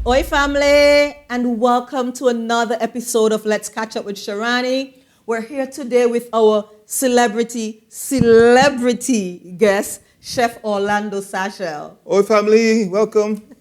Oi family, and welcome to another episode of Let's Catch Up with Sherani. We're here today with our celebrity guest, Chef Orlando Satchell. Oi family, welcome.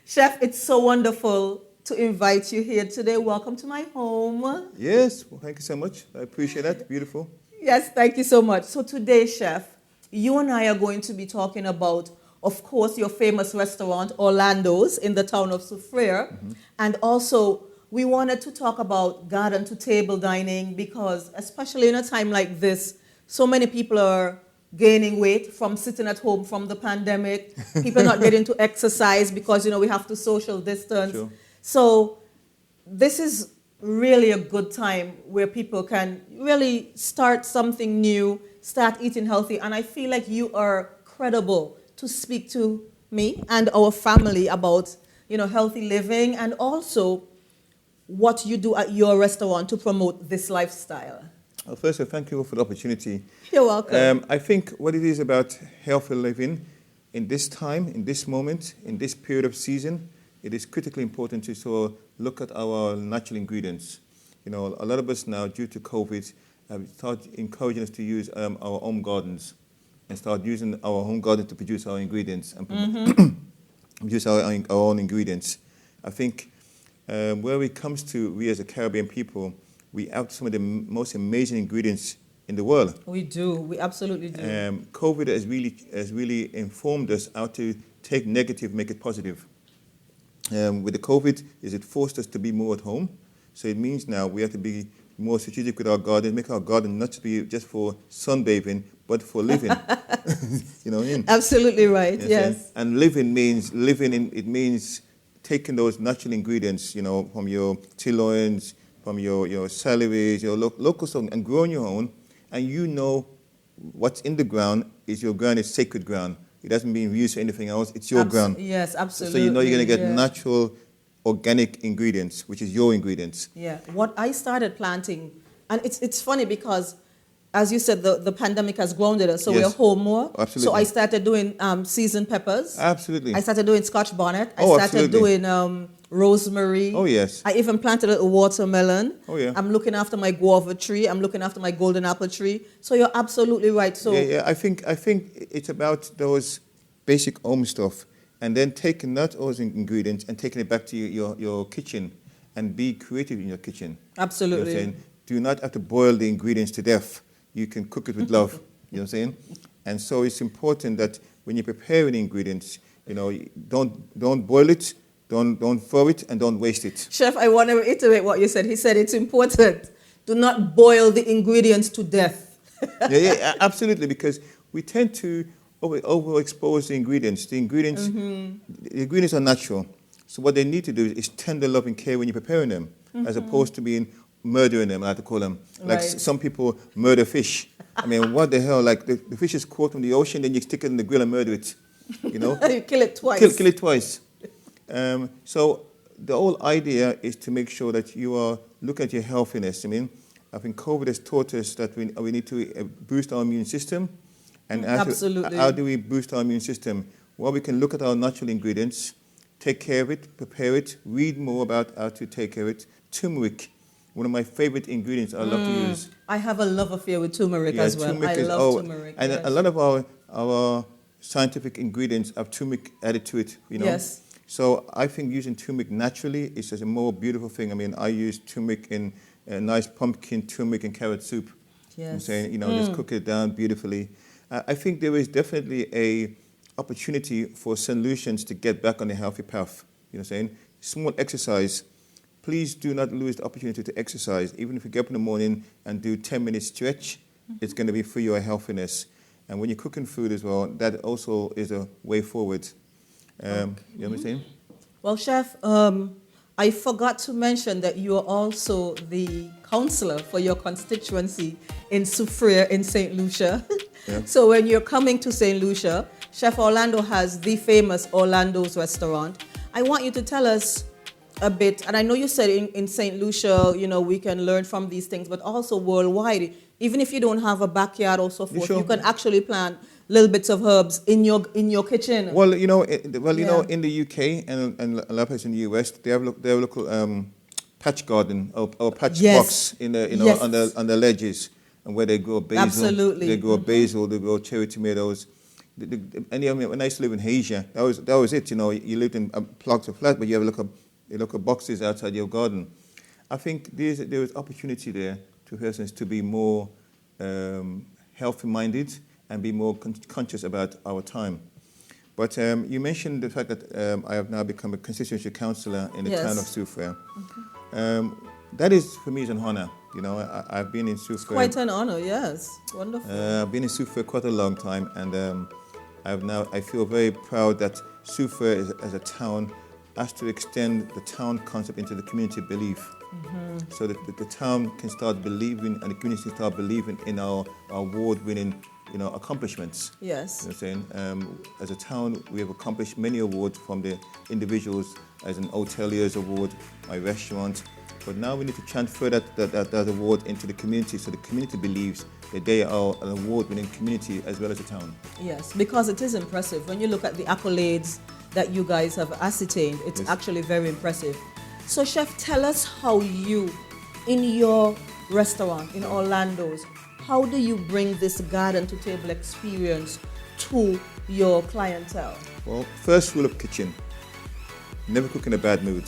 Chef, it's so wonderful to invite you here today. Welcome to my home. Yes, well, thank you so much. I appreciate that. Beautiful. Yes, thank you so much. So today, Chef, you and I are going to be talking about, of course, your famous restaurant, Orlando's, in the town of Soufriere. Mm-hmm. And also, we wanted to talk about garden-to-table dining because, especially in a time like this, so many people are gaining weight from sitting at home from the pandemic. People not getting to exercise because, we have to social distance. Sure. So this is really a good time where people can really start something new, start eating healthy. And I feel like you are credible to speak to me and our family about, healthy living and also what you do at your restaurant to promote this lifestyle. Well, first, thank you for the opportunity. You're welcome. I think what it is about healthy living in this time, in this moment, in this period of season, it is critically important to sort of look at our natural ingredients. A lot of us now, due to COVID, have started encouraging us to use our own gardens and start using our home garden to produce our ingredients and produce our own ingredients. I think where it comes to we as a Caribbean people, we have some of the most amazing ingredients in the world. We do. We absolutely do. COVID has really informed us how to take negative, make it positive. With the COVID, it forced us to be more at home. So it means now we have to be more strategic with our garden, make our garden not to be just for sunbathing, but for living. You know what I mean? Absolutely right, yes. And living means taking those natural ingredients, from your tilloins, from your celeries, your local stuff, and growing your own. And what's in the ground is your ground is sacred ground. It doesn't mean used for anything else. It's your ground. Yes, absolutely. So you're going to get natural, organic ingredients, which is your ingredients. Yeah. What I started planting, and it's funny because, as you said, the pandemic has grounded us, so we're home more. Absolutely. So I started doing seasoned peppers. Absolutely. I started doing Scotch bonnet. I started doing rosemary. Oh, yes. I even planted a little watermelon. Oh, yeah. I'm looking after my guava tree. I'm looking after my golden apple tree. So you're absolutely right. So yeah. I think it's about those basic home stuff, and then taking that those ingredients and taking it back to your kitchen, and be creative in your kitchen. Absolutely. You know what I'm saying? Do not have to boil the ingredients to death. You can cook it with love. You know what I'm saying? And so it's important that when you're preparing ingredients, don't boil it. Don't throw it and don't waste it. Chef, I want to reiterate what you said. He said it's important. Do not boil the ingredients to death. yeah, absolutely, because we tend to overexpose the ingredients. The ingredients are natural. So what they need to do is tender love and care when you're preparing them, as opposed to murdering them, I like to call them. Like some people murder fish. I mean, what the hell? Like the fish is caught from the ocean, then you stick it in the grill and murder it. You kill it twice. Kill it twice. So the whole idea is to make sure that you are looking at your healthiness. I think COVID has taught us that we need to boost our immune system. And absolutely. How do we boost our immune system? Well, we can look at our natural ingredients, take care of it, prepare it, read more about how to take care of it. Turmeric, one of my favorite ingredients I love to use. I have a love affair with turmeric as well. I love turmeric. And a lot of our scientific ingredients have turmeric added to it, Yes. So I think using turmeric naturally is just a more beautiful thing. I use turmeric in a nice pumpkin, turmeric and carrot soup. Yes. I'm saying, just cook it down beautifully. I think there is definitely a opportunity for St Lucians to get back on a healthy path. You know what I'm saying? Small exercise. Please do not lose the opportunity to exercise. Even if you get up in the morning and do 10-minute stretch, it's going to be for your healthiness. And when you're cooking food as well, that also is a way forward. You know what I'm saying? Well, Chef, I forgot to mention that you are also the counselor for your constituency in Soufriere in St Lucia. Yeah. So when you're coming to St Lucia, Chef Orlando has the famous Orlando's restaurant. I want you to tell us a bit, and I know you said in St Lucia, we can learn from these things, but also worldwide. Even if you don't have a backyard or so forth, Sure. you can actually plant little bits of herbs in your kitchen. Well, in the UK and a lot of places in the US, they have local patch garden or patch box in the on the ledges, and where they grow basil. Absolutely. They grow basil. They grow cherry tomatoes. When I used to live in Asia, that was it. You lived in plots of flat, but you have local boxes outside your garden. I think there is opportunity there to persons to be more healthy-minded and be more conscious about our time. But you mentioned the fact that I have now become a constituency councillor in the town of Soufrière. That is, for me, is an honour. I've been in Soufrière. Quite an honour, yes. Wonderful. I've been in Soufrière quite a long time, and I feel very proud that Soufrière as a town has to extend the town concept into the community belief. So that the town can start believing and the community can start believing in our award-winning accomplishments. Yes. As a town, we have accomplished many awards from the individuals, as an Hotelier's Award, my restaurant. But now we need to transfer that award into the community, so the community believes that they are an award-winning community as well as a town. Yes, because it is impressive. When you look at the accolades that you guys have ascertained, it's actually very impressive. So, Chef, tell us how you, in your restaurant in Orlando's, how do you bring this garden-to-table experience to your clientele? Well, first rule of kitchen, never cook in a bad mood.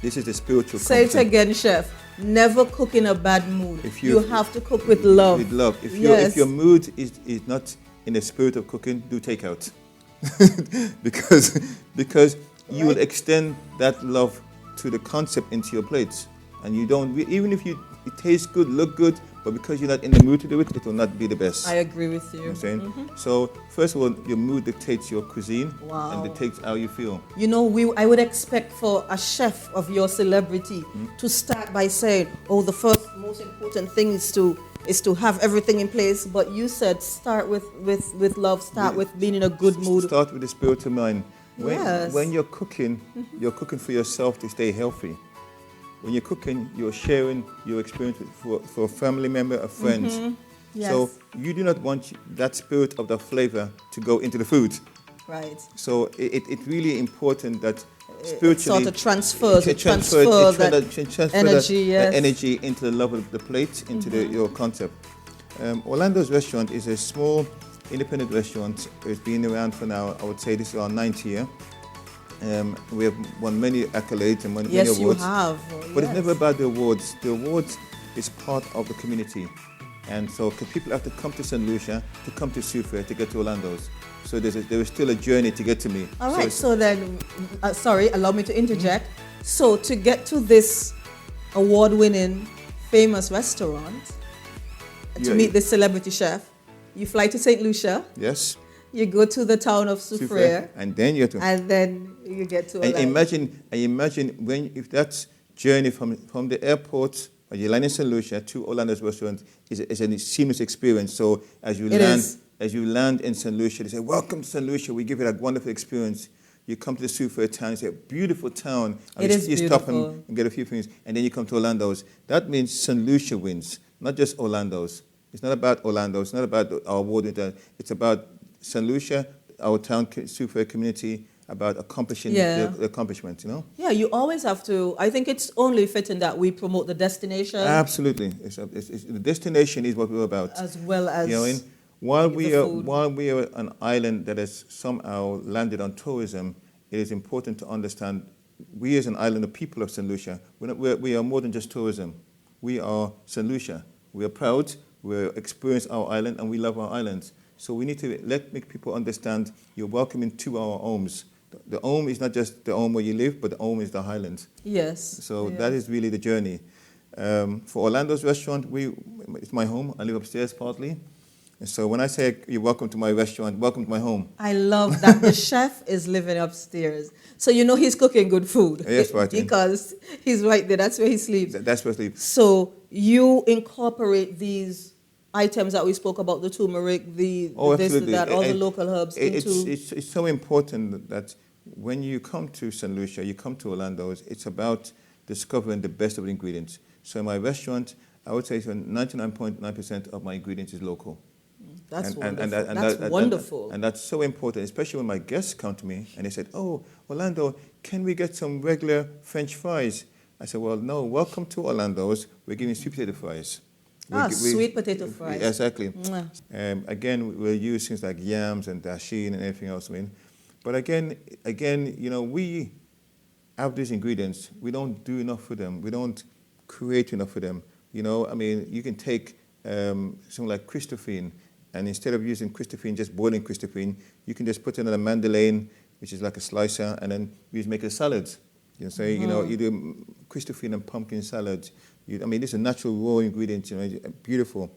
This is the spiritual Say it again, Chef. Never cook in a bad mood. You have to cook with love. With love. If your mood is not in the spirit of cooking, do takeout. because you will extend that love to the concept into your plates. And you don't, even if it tastes good, look good, but because you're not in the mood to do it, it will not be the best. I agree with you. You know what I'm saying? So, first of all, your mood dictates your cuisine and dictates how you feel. I would expect for a chef of your celebrity to start by saying, the first most important thing is to have everything in place. But you said start with love, start with being in a good mood. Start with the spirit of mind. Yes. When you're cooking for yourself to stay healthy. When you're cooking, you're sharing your experience for a family member, a friend. Yes. So you do not want that spirit of the flavor to go into the food. Right. So it's really important that spiritually sort of transfer that energy into the love of the plate, into your concept. Orlando's restaurant is a small independent restaurant. It's been around for now, I would say this is our 9th year. We have won many accolades and many awards. Yes, you have. But it's never about the awards. The awards is part of the community. And so people have to come to St Lucia, to come to Soufrière, to get to Orlando's. So there is still a journey to get to me. All right, so then, allow me to interject. So to get to this award-winning, famous restaurant, to meet this celebrity chef, you fly to St Lucia. Yes. You go to the town of Soufrière, and then you get to Orlando. Imagine if that journey from the airport, or you land in St Lucia to Orlando's restaurant is a seamless experience. So as you land in St Lucia, they say, "Welcome to St Lucia. We give it a wonderful experience." You come to the Soufrière town, it's a beautiful town. And you stop and get a few things, and then you come to Orlando's. That means St Lucia wins, not just Orlando's. It's not about Orlando. It's not about our award. It's about St Lucia, our town, Soufrière community, about accomplishing the accomplishments, Yeah, you always have to. I think it's only fitting that we promote the destination. Absolutely, the destination is what we're about, as well as while we are an island that has somehow landed on tourism. It is important to understand we as an island, the people of St Lucia, we are more than just tourism. We are St Lucia. We are proud. We experience our island, and we love our islands. So we need to make people understand you're welcome to our homes. The home is not just the home where you live, but the home is the Highlands. Yes. So that is really the journey. For Orlando's restaurant, it's my home. I live upstairs partly. And so when I say you're welcome to my restaurant, welcome to my home. I love that the chef is living upstairs. So he's cooking good food. Yes, right. Because he's right there. That's where he sleeps. That's where he sleeps. So you incorporate these items that we spoke about, the turmeric, this, that, all the local herbs It's so important that when you come to St Lucia, you come to Orlando's, it's about discovering the best of the ingredients. So in my restaurant, I would say 99.9% of my ingredients is local. That's And wonderful. That's wonderful. And that's so important, especially when my guests come to me and they said, "Oh, Orlando, can we get some regular French fries?" I said, "Well, no, welcome to Orlando's. We're giving sweet potato fries." Sweet potato fries. Exactly. Again, we'll use things like yams and dasheen and everything else. But again, we have these ingredients. We don't do enough for them. We don't create enough for them. You can take something like Christophine, and instead of using Christophine, just boiling Christophine, you can just put it in a mandolin, which is like a slicer, and then make a salad. You do Christophine and pumpkin salad. These are natural raw ingredients, beautiful.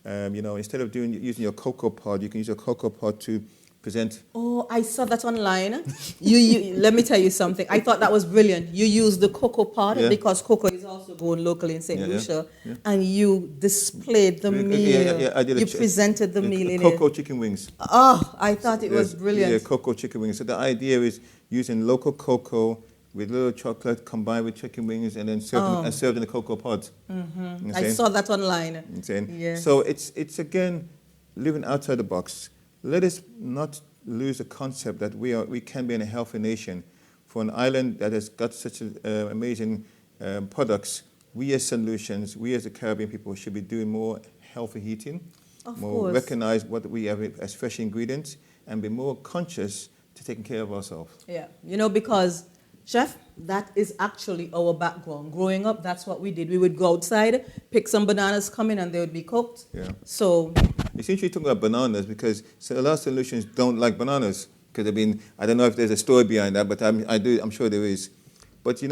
Instead of using your cocoa pod, you can use your cocoa pod to present. Oh, I saw that online. you let me tell you something. I thought that was brilliant. You use the cocoa pod because cocoa is also grown locally in St Lucia, and you displayed the meal. I did. You presented the meal in cocoa chicken wings. Oh, I thought it was brilliant. Yeah, cocoa chicken wings. So the idea is using local cocoa with little chocolate combined with chicken wings and then served in a cocoa pod. Mm-hmm. I saw that online. Yeah. So it's again living outside the box. Let us not lose the concept that we can be in a healthy nation. For an island that has got such amazing products, we as St Lucians, we as the Caribbean people should be doing more healthy eating, recognize what we have as fresh ingredients, and be more conscious to taking care of ourselves. Yeah, because Chef, that is actually our background. Growing up, that's what we did. We would go outside, pick some bananas, come in, and they would be cooked. Yeah. So it's interesting talking about bananas because a lot of solutions don't like bananas. Because I don't know if there's a story behind that, but I'm sure there is. But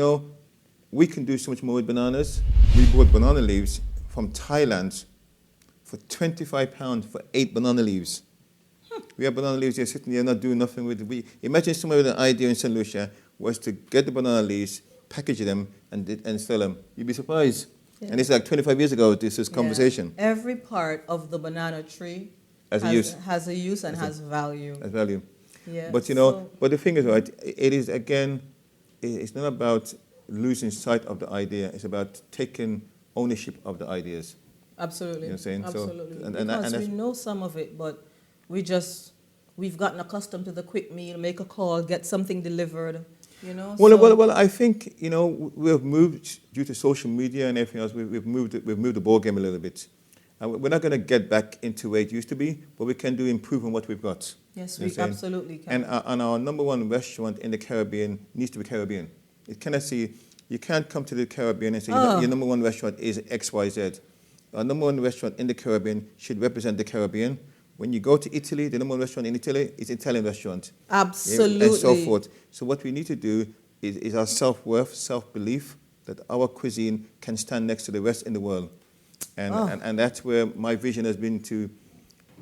we can do so much more with bananas. We bought banana leaves from Thailand for £25 for 8 banana leaves. We have banana leaves here sitting there not doing nothing with it. Imagine somebody with an idea in St Lucia was to get the banana leaves, package them, and sell them. You'd be surprised. Yeah. And it's like 25 years ago, this conversation. Every part of the banana tree has a use and has value. Has value. Yeah. But, but the thing is, right, it is, again, it's not about losing sight of the idea. It's about taking ownership of the ideas. Absolutely. You know what I'm saying? Absolutely. So, because we know some of it, but we've gotten accustomed to the quick meal, make a call, get something delivered. Well, I think we've moved due to social media and everything else. We've moved the ball game a little bit. We're not going to get back into where it used to be, but we can improve on what we've got. Yes, we absolutely can. And our number one restaurant in the Caribbean needs to be Caribbean. You can't come to the Caribbean and say your number one restaurant is XYZ. Our number one restaurant in the Caribbean should represent the Caribbean. When you go to Italy, the number one restaurant in Italy is an Italian restaurant. Absolutely. And so forth. So what we need to do is our self-worth, self-belief, that our cuisine can stand next to the rest in the world. And that's where my vision has been, to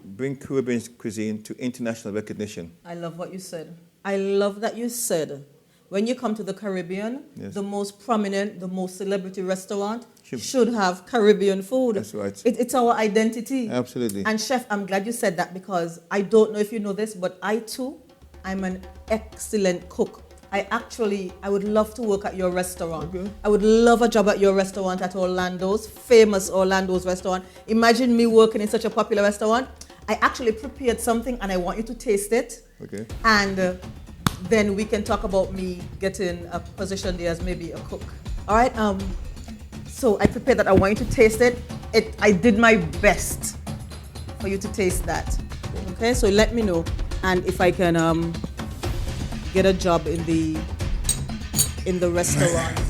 bring Caribbean cuisine to international recognition. I love what you said. I love that you said, when you come to the Caribbean, the most prominent, the most celebrity restaurant should have Caribbean food. That's right. It's our identity. Absolutely. And Chef, I'm glad you said that, because I don't know if you know this, but I'm an excellent cook. I would love to work at your restaurant. Okay. I would love a job at your restaurant at Orlando's, famous Orlando's restaurant. Imagine me working in such a popular restaurant. I actually prepared something and I want you to taste it. Okay. And then we can talk about me getting a position there as maybe a cook. All right. So I prepared that. I want you to taste it. I did my best for you to taste that. Okay. So let me know, and if I can get a job in the restaurant.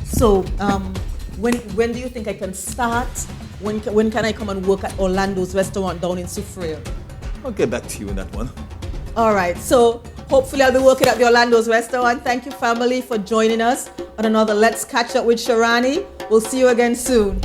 So when do you think I can start? When can I come and work at Orlando's restaurant down in Soufriere? I'll get back to you on that one. All right. So hopefully I'll be working at the Orlando's restaurant. Thank you, family, for joining us on another Let's Catch Up with Sherani. We'll see you again soon.